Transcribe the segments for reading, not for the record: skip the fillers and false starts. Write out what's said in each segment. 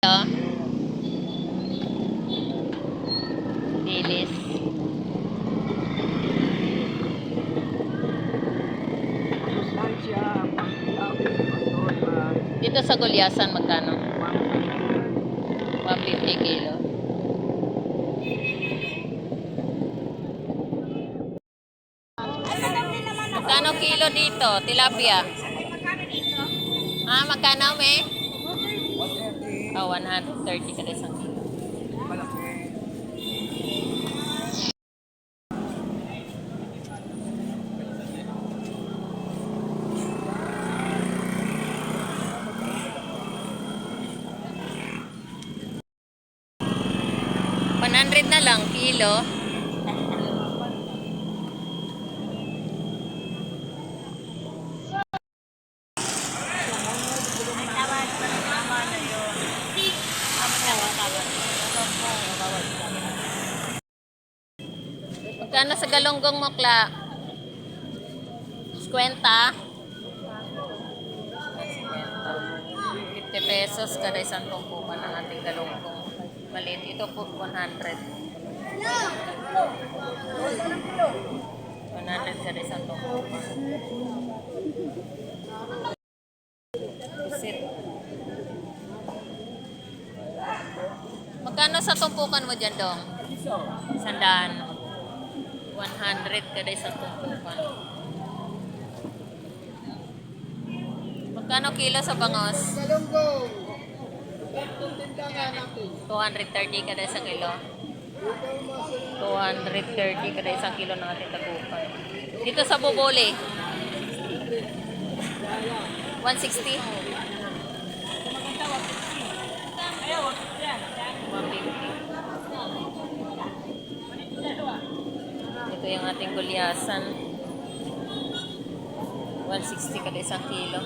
kilo. Dilis. Dito sa Gulyasan, magkano? 150 kilo. Magkano kilo dito? Tilapia? Ah, magkano, me? Oh, 130 kada isang kilo. $100 na lang kilo. Magkano sa galunggong mokla? 50? 50 pesos kada isang tumpukan ng ating galunggong. Maliit ito po 100. 100 kada isang tumpukan. Pusit. Magkano sa tumpukan mo dyan, Dong? 100. 100 kada isang tumpukan. Magkano kilo sa bangos? 230 kada isang kilo. 230 kada isang kilo ng ating tagupan. Dito sa bubole 160. 150. Ito yung ating gulyasan. 160 kada isang kilo.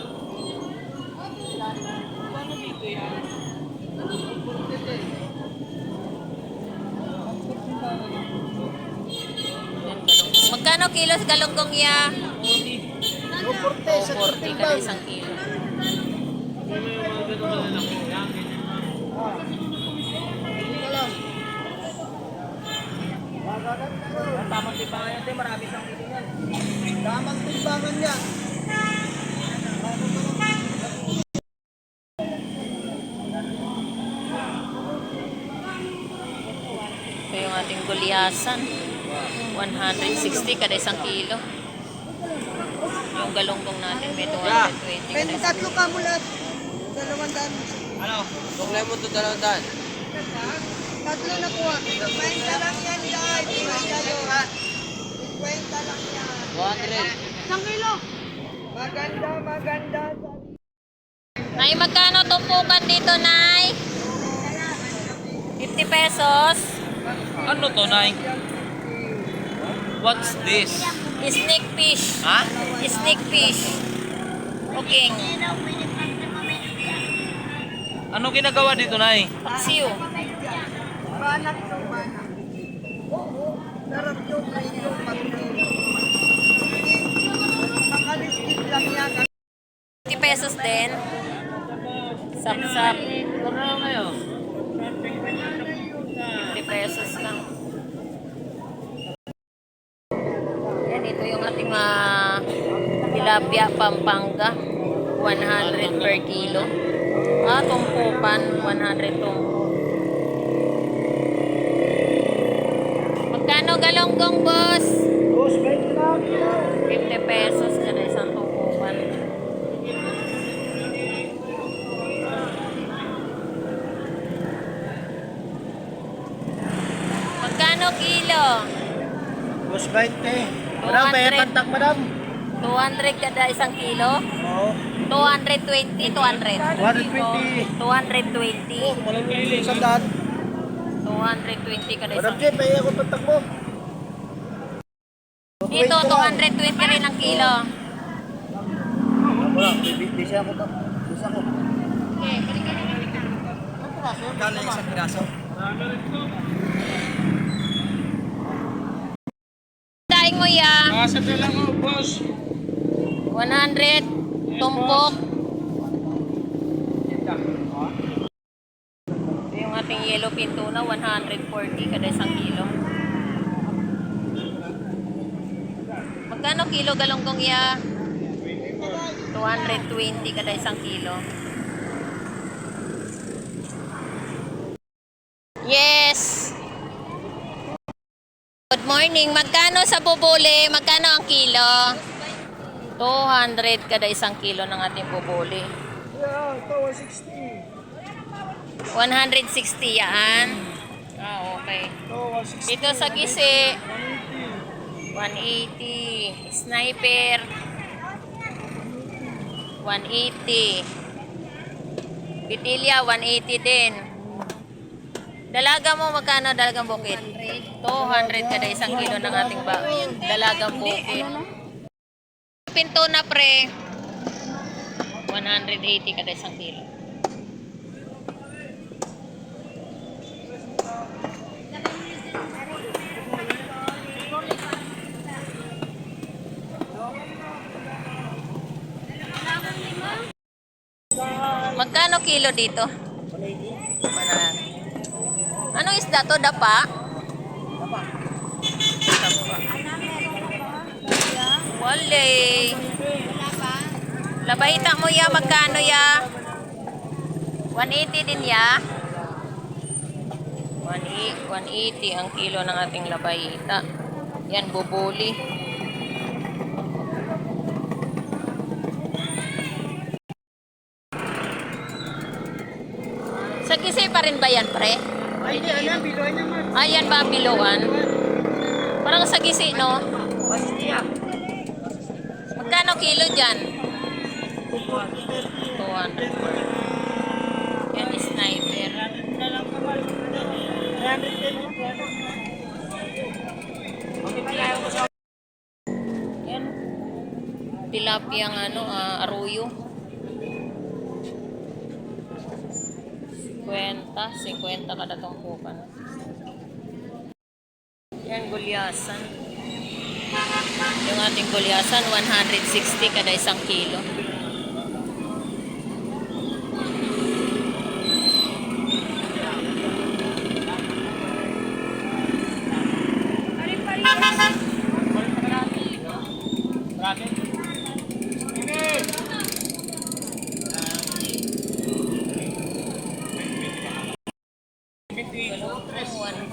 Magkano kilo sa galunggong ya? 40 kada isang kilo. Tamang timbangan yan, marami siyang titingan. Tamang timbangan yan. Ito yung ating gulyasan. 160 kada isang kilo. Yung galunggong natin may 220 kada isang Tatlo ka mula. 200. Ano? Tuklay mo ito 200. Tatlo na kuha. 50 lang yan guys. 50 lang yan. 200. Isang kilo. Maganda, maganda. Nay, magkano tumpukan dito, Nay? 50 pesos. Ano to, Nay? What's this? Snake fish. Ha? Snake fish. Okay. Ano ginagawa dito, Nay? Paksiw. Banak to, banak. Sarap yung kayo. Makaliskit lang yan. 50 pesos din. Sap-sap. 50 pesos lang. Yan, ito yung ating tilapia Pampanga. 100 per kilo. Ah, tumpukan. 100 tumpo. Magkano galunggong, boss? 50 pesos kada isang tumpukan. Magkano kilo? Bus 20. Madam, may 200. kontak madam. 200 kada isang kilo? Oo. 220, 200. 120. 220. Sandaan. 220 kada Madam isang Jim, may ako kontak mo. Dito, 220 rin ang kilo. Wala, di siya ako. Bisa ko. Kano yung isang piraso? Daing mo ya. Sabi lang mo, boss. 100 tumpok. ating yellow pin tuna, 140 kada isang kilo. Magkano kilo galunggong ya? 220 kada isang kilo. Yes! Good morning. Magkano sa bubuli? Magkano ang kilo? 200 kada isang kilo ng ating bubuli. Yeah, ito 160. 160 yan. Ah, okay. Ito 160. Dito sa gisi, 180. 180. Sniper, 180. Pitilya, 180 din. Dalaga mo, magkano dalagang bukid? 200 kada isang kilo ng ating dalagang bukid. Pinto na pre, 180 kada isang kilo. Magkano kilo dito? 180. Anong isda to? Dapa? Dapa. Wale. Labahita mo ya, magkano ya? 180 din ya? 180 ang kilo ng ating labahita. Yan, bubuli. Sa Kisay pa rin ba yan, pre? Ay, hindi. Ayan, biluan naman. Ayan ba, biluan? Parang sa Kisay, no? Magkano kilo dyan? 200. Yan, sniper. Yan. Tilapiyang aruyo. 50 kada tungkukan. Yan, gulyasan. Yung ating gulyasan, 160 kada isang kilo. Galunggong,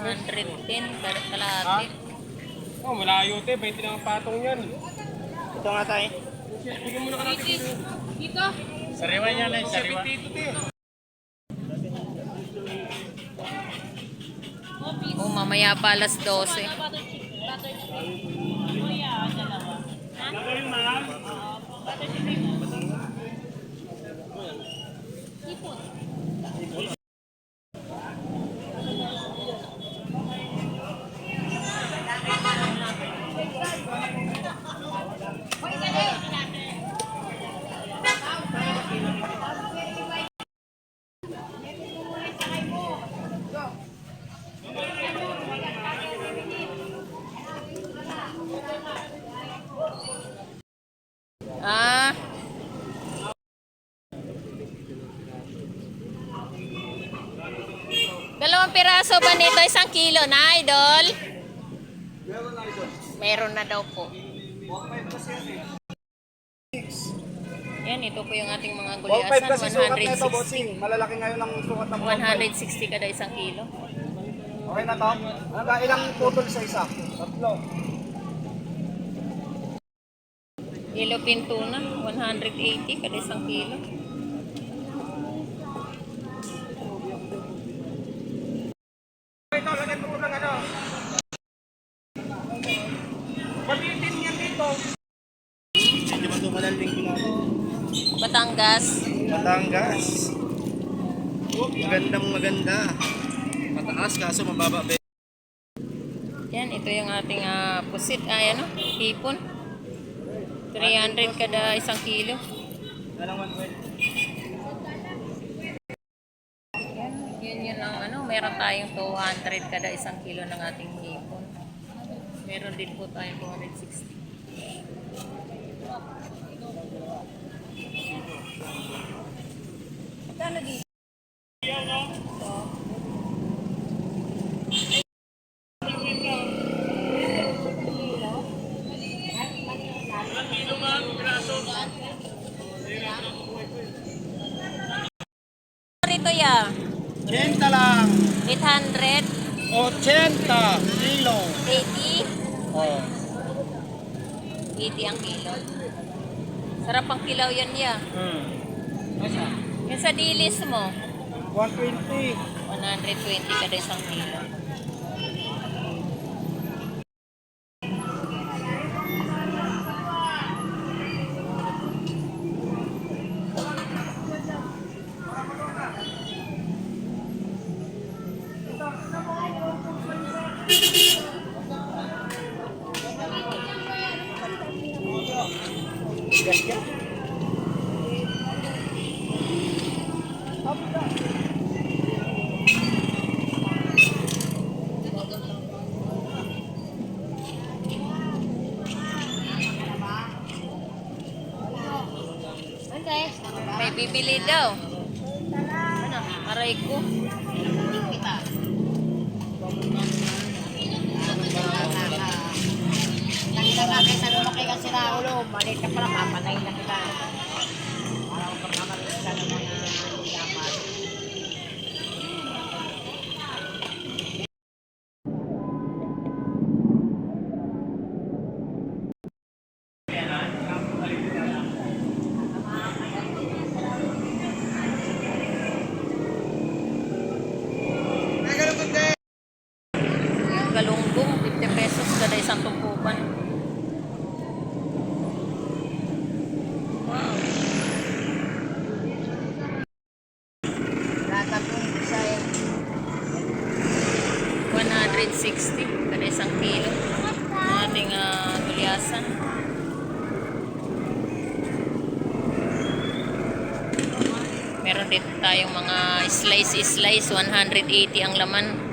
110 kada kalahati. Oh, malayo te, 20 lang ang patong yan. Ito nga tayo. Bigyan mo na ka natin dito. Sariwa niya lang, sariwa. Oh, mamaya pa alas 12. Ah. Dalawang piraso ba nito? Isang kilo na, idol? Meron na daw po. Yan, ito po yung ating mga gulyasan. 160. Malalaki ngayon ang sukat ng 160 kada isang kilo. Okay na to? Ilang putol sa isa? Tatlo. Yellow pin tuna, 180 kada isang kilo. Ito, lagyan mo ng ano? Pamitin yan dito. Hindi ba ito malaling natin? Batangas. Batangas. Maganda. Mataas kaso mababa. Yan, ito yung ating pusit. Ayan o, hipon. 300 kada isang kilo. Alang 120. Yun ang meron tayong 200 kada isang kilo ng ating hipon. Meron din po tayong 260. Magkano dito? ito ya? 30 lang. 800? 80 kilo. 80? Oh. 80 ang kilo. Sarap ang kilaw yan ya. Yung sa dilis mo, 120. 120 kada isang kilo. May bibili daw. Ano? Aray ko. Nakita natin sa lumaki ka sila ulo, maliit ka pala, papatay na kita. Para kung pagkamalit ka ng mga dapat. Yung galunggong, 50 pesos kada isang tumpukan. Wow. Tatlong isa eh. 160 kada isang kilo. Ang ating gulyasan. Meron dito tayong mga slice, 180 ang laman.